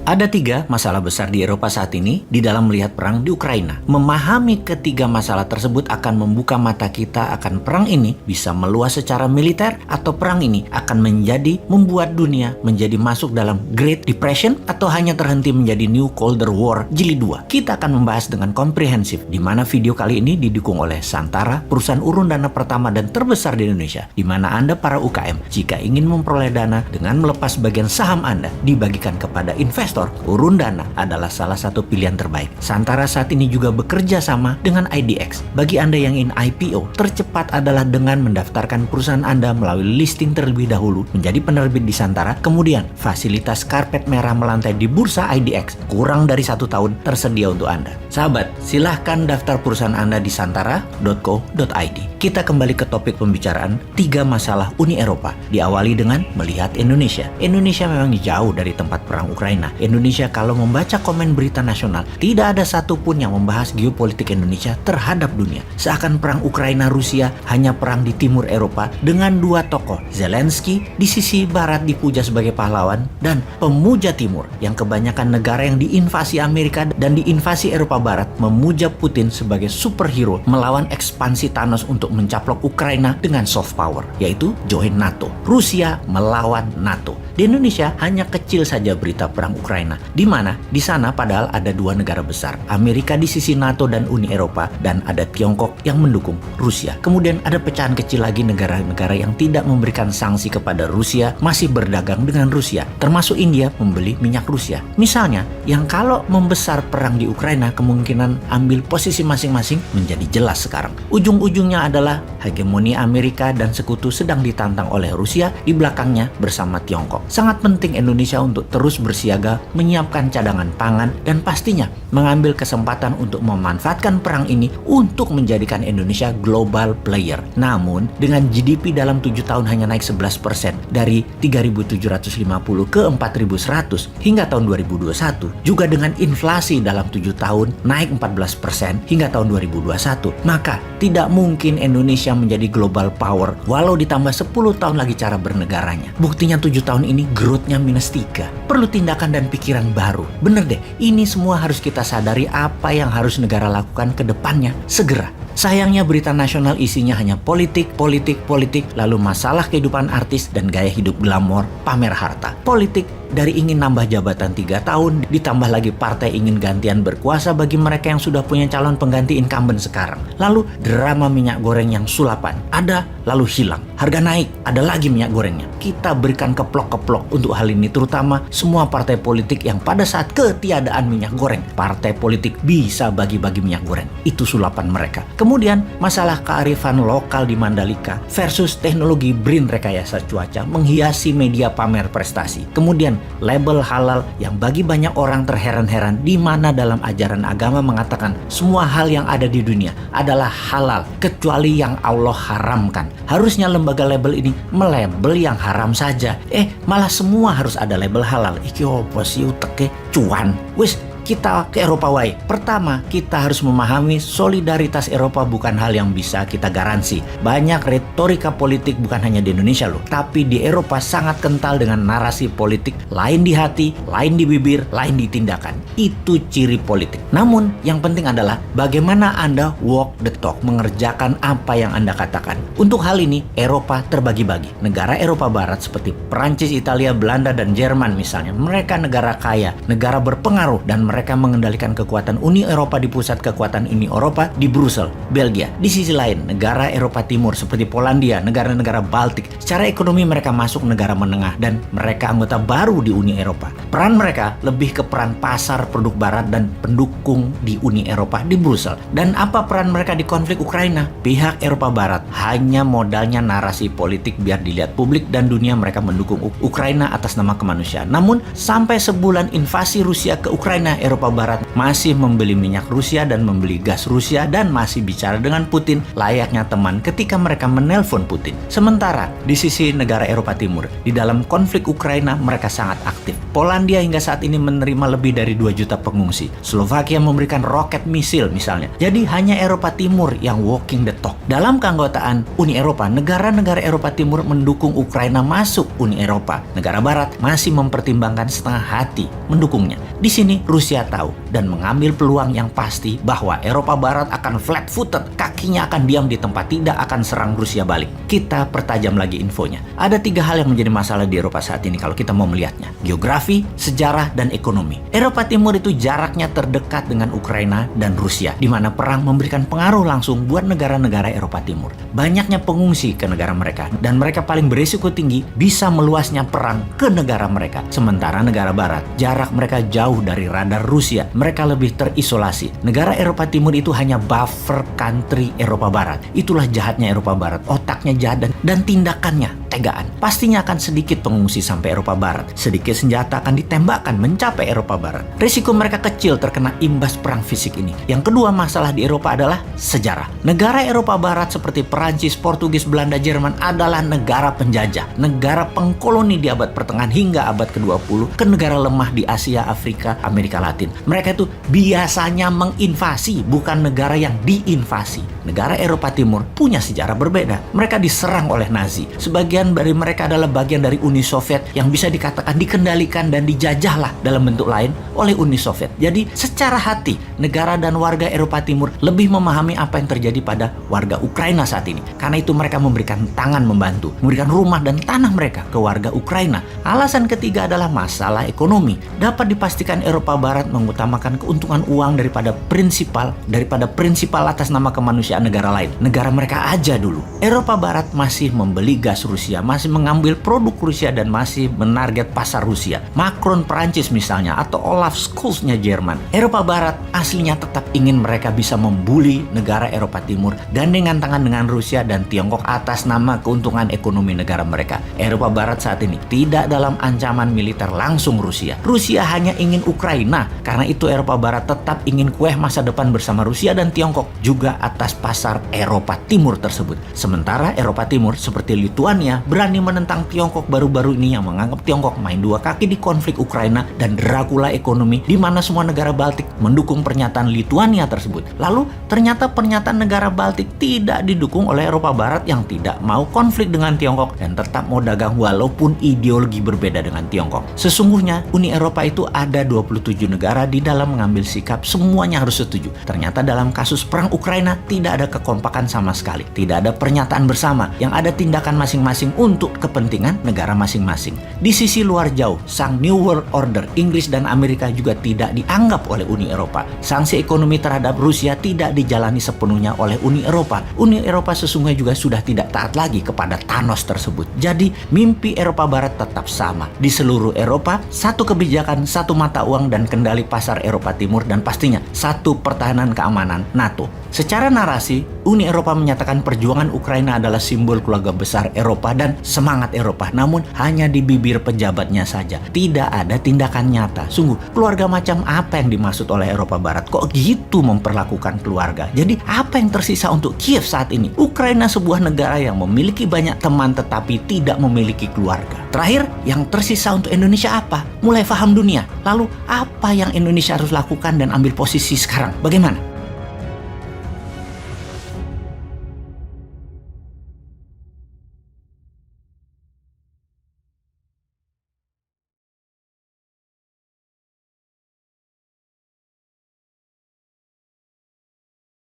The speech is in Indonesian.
Ada 3 masalah besar di Eropa saat ini di dalam melihat perang di Ukraina. Memahami ketiga masalah tersebut akan membuka mata kita akan perang ini bisa meluas secara militer atau perang ini akan membuat dunia menjadi masuk dalam Great Depression atau hanya terhenti menjadi New Colder War Jilid 2. Kita akan membahas dengan komprehensif di mana video kali ini didukung oleh Santara, perusahaan urun dana pertama dan terbesar di Indonesia, di mana Anda para UKM jika ingin memperoleh dana dengan melepas bagian saham Anda dibagikan kepada investor, urun dana adalah salah satu pilihan terbaik. Santara saat ini juga bekerja sama dengan IDX. Bagi Anda yang ingin IPO, tercepat adalah dengan mendaftarkan perusahaan Anda melalui listing terlebih dahulu menjadi penerbit di Santara, kemudian fasilitas karpet merah melantai di bursa IDX kurang dari 1 tahun tersedia untuk Anda. Sahabat, silahkan daftar perusahaan Anda di santara.co.id. Kita kembali ke topik pembicaraan 3 masalah Uni Eropa, diawali dengan melihat Indonesia. Indonesia memang jauh dari tempat perang Ukraina. Indonesia kalau membaca komen berita nasional, tidak ada satupun yang membahas geopolitik Indonesia terhadap dunia. Seakan perang Ukraina-Rusia hanya perang di timur Eropa dengan 2 tokoh, Zelensky di sisi barat dipuja sebagai pahlawan dan pemuja timur yang kebanyakan negara yang diinvasi Amerika dan diinvasi Eropa Barat memuja Putin sebagai superhero melawan ekspansi Thanos untuk mencaplok Ukraina dengan soft power, yaitu join NATO. Rusia melawan NATO. Di Indonesia hanya kecil saja berita perang Ukraina, di mana di sana padahal ada 2 negara besar, Amerika di sisi NATO dan Uni Eropa, dan ada Tiongkok yang mendukung Rusia. Kemudian ada pecahan kecil lagi negara-negara yang tidak memberikan sanksi kepada Rusia masih berdagang dengan Rusia, termasuk India membeli minyak Rusia. Misalnya, yang kalau membesar perang di Ukraina kemungkinan ambil posisi masing-masing menjadi jelas sekarang. Ujung-ujungnya adalah hegemoni Amerika dan sekutu sedang ditantang oleh Rusia di belakangnya bersama Tiongkok. Sangat penting Indonesia untuk terus bersiaga, menyiapkan cadangan pangan, dan pastinya mengambil kesempatan untuk memanfaatkan perang ini untuk menjadikan Indonesia global player. Namun, dengan GDP dalam 7 tahun hanya naik 11% dari 3.750 ke 4.100 hingga tahun 2021, juga dengan inflasi dalam 7 tahun naik 14% hingga tahun 2021, maka tidak mungkin Indonesia menjadi global power walau ditambah 10 tahun lagi cara bernegaranya. Buktinya 7 tahun ini growth-nya -3. Perlu tindakan dan pikiran baru. Bener deh, ini semua harus kita sadari apa yang harus negara lakukan ke depannya segera. Sayangnya berita nasional isinya hanya politik, lalu masalah kehidupan artis dan gaya hidup glamor, pamer harta. Politik dari ingin nambah jabatan 3 tahun, ditambah lagi partai ingin gantian berkuasa bagi mereka yang sudah punya calon pengganti incumbent sekarang. Lalu drama minyak goreng yang sulapan, ada lalu hilang. Harga naik, ada lagi minyak gorengnya. Kita berikan keplok-keplok untuk hal ini, terutama semua partai politik yang pada saat ketiadaan minyak goreng, partai politik bisa bagi-bagi minyak goreng. Itu sulapan mereka. Kemudian masalah kearifan lokal di Mandalika versus teknologi BRIN rekayasa cuaca menghiasi media pamer prestasi. Kemudian label halal yang bagi banyak orang terheran-heran di mana dalam ajaran agama mengatakan semua hal yang ada di dunia adalah halal kecuali yang Allah haramkan. Harusnya lembaga label ini melabel yang haram saja. Malah semua harus ada label halal. Iki opo sih uteke cuan. Wis kita ke Eropa wae. Pertama, kita harus memahami solidaritas Eropa bukan hal yang bisa kita garansi. Banyak retorika politik bukan hanya di Indonesia loh, tapi di Eropa sangat kental dengan narasi politik, lain di hati, lain di bibir, lain di tindakan. Itu ciri politik. Namun, yang penting adalah bagaimana Anda walk the talk, mengerjakan apa yang Anda katakan. Untuk hal ini, Eropa terbagi-bagi. Negara Eropa Barat seperti Perancis, Italia, Belanda, dan Jerman misalnya, mereka negara kaya, negara berpengaruh, dan mereka mengendalikan kekuatan Uni Eropa di pusat kekuatan Uni Eropa di Brussel, Belgia. Di sisi lain, negara Eropa Timur seperti Polandia, negara-negara Baltik, secara ekonomi mereka masuk negara menengah dan mereka anggota baru di Uni Eropa. Peran mereka lebih ke peran pasar produk barat dan pendukung di Uni Eropa di Brussel. Dan apa peran mereka di konflik Ukraina? Pihak Eropa Barat hanya modalnya narasi politik biar dilihat publik dan dunia mereka mendukung Ukraina atas nama kemanusiaan. Namun, sampai sebulan invasi Rusia ke Ukraina, Eropa Barat masih membeli minyak Rusia dan membeli gas Rusia dan masih bicara dengan Putin layaknya teman ketika mereka menelpon Putin. Sementara di sisi negara Eropa Timur, di dalam konflik Ukraina mereka sangat aktif. Polandia hingga saat ini menerima lebih dari 2 juta pengungsi. Slovakia memberikan roket misil misalnya. Jadi hanya Eropa Timur yang walking the talk. Dalam keanggotaan Uni Eropa, negara-negara Eropa Timur mendukung Ukraina masuk Uni Eropa. Negara Barat masih mempertimbangkan setengah hati mendukungnya. Di sini Rusia tahu dan mengambil peluang yang pasti bahwa Eropa Barat akan flat-footed, kakinya akan diam di tempat, tidak akan serang Rusia balik. Kita pertajam lagi infonya. Ada 3 hal yang menjadi masalah di Eropa saat ini kalau kita mau melihatnya. Geografi, sejarah, dan ekonomi. Eropa Timur itu jaraknya terdekat dengan Ukraina dan Rusia, di mana perang memberikan pengaruh langsung buat negara-negara Eropa Timur. Banyaknya pengungsi ke negara mereka, dan mereka paling berisiko tinggi bisa meluasnya perang ke negara mereka. Sementara negara Barat, jarak mereka jauh dari radar Rusia. Mereka lebih terisolasi. Negara Eropa Timur itu hanya buffer country Eropa Barat. Itulah jahatnya Eropa Barat. Otaknya jahat dan tindakannya tegaan. Pastinya akan sedikit pengungsi sampai Eropa Barat. Sedikit senjata akan ditembakkan mencapai Eropa Barat. Risiko mereka kecil terkena imbas perang fisik ini. Yang kedua masalah di Eropa adalah sejarah. Negara Eropa Barat seperti Perancis, Portugis, Belanda, Jerman adalah negara penjajah. Negara pengkoloni di abad pertengahan hingga abad ke-20 ke negara lemah di Asia, Afrika, Amerika Latin. Mereka itu biasanya menginvasi, bukan negara yang diinvasi. Negara Eropa Timur punya sejarah berbeda. Mereka diserang oleh Nazi. Sebagian dari mereka adalah bagian dari Uni Soviet yang bisa dikatakan dikendalikan dan dijajahlah dalam bentuk lain oleh Uni Soviet. Jadi secara hati, negara dan warga Eropa Timur lebih memahami apa yang terjadi pada warga Ukraina saat ini. Karena itu mereka memberikan tangan membantu, memberikan rumah dan tanah mereka ke warga Ukraina. Alasan ketiga adalah masalah ekonomi. Dapat dipastikan Eropa Barat mengutamakan keuntungan uang daripada prinsipal atas nama kemanusiaan negara lain. Negara mereka aja dulu. Eropa Barat masih membeli gas Rusia, masih mengambil produk Rusia dan masih menarget pasar Rusia. Macron Perancis misalnya atau Olaf Scholz-nya Jerman. Eropa Barat aslinya tetap ingin mereka bisa membuli negara Eropa Timur gandengan tangan dengan Rusia dan Tiongkok atas nama keuntungan ekonomi negara mereka. Eropa Barat saat ini tidak dalam ancaman militer langsung Rusia. Rusia hanya ingin Ukraina. Karena itu Eropa Barat tetap ingin kueh masa depan bersama Rusia dan Tiongkok juga atas pasar Eropa Timur tersebut. Sementara Eropa Timur seperti Lituania berani menentang Tiongkok baru-baru ini yang menganggap Tiongkok main 2 kaki di konflik Ukraina dan Dracula ekonomi di mana semua negara Baltik mendukung pernyataan Lituania tersebut. Lalu ternyata pernyataan negara Baltik tidak didukung oleh Eropa Barat yang tidak mau konflik dengan Tiongkok dan tetap mau dagang walaupun ideologi berbeda dengan Tiongkok. Sesungguhnya Uni Eropa itu ada 27 negara di dalam mengambil sikap semuanya harus setuju. Ternyata dalam kasus perang Ukraina tidak ada kekompakan sama sekali. Tidak ada pernyataan bersama, yang ada tindakan masing-masing untuk kepentingan negara masing-masing. Di sisi luar jauh, sang New World Order, Inggris dan Amerika juga tidak dianggap oleh Uni Eropa. Sanksi ekonomi terhadap Rusia tidak dijalani sepenuhnya oleh Uni Eropa. Uni Eropa sesungguhnya juga sudah tidak taat lagi kepada Thanos tersebut. Jadi, mimpi Eropa Barat tetap sama. Di seluruh Eropa, satu kebijakan, satu mata uang dan kendali pasar Eropa Timur dan pastinya satu pertahanan keamanan NATO. Secara narasi, Uni Eropa menyatakan perjuangan Ukraina adalah simbol keluarga besar Eropa dan semangat Eropa. Namun hanya di bibir pejabatnya saja. Tidak ada tindakan nyata. Sungguh, keluarga macam apa yang dimaksud oleh Eropa Barat? Kok gitu memperlakukan keluarga? Jadi apa yang tersisa untuk Kiev saat ini? Ukraina sebuah negara yang memiliki banyak teman tetapi tidak memiliki keluarga. Terakhir, yang tersisa untuk Indonesia apa? Mulai paham dunia. Lalu apa yang Indonesia harus lakukan dan ambil posisi sekarang? Bagaimana?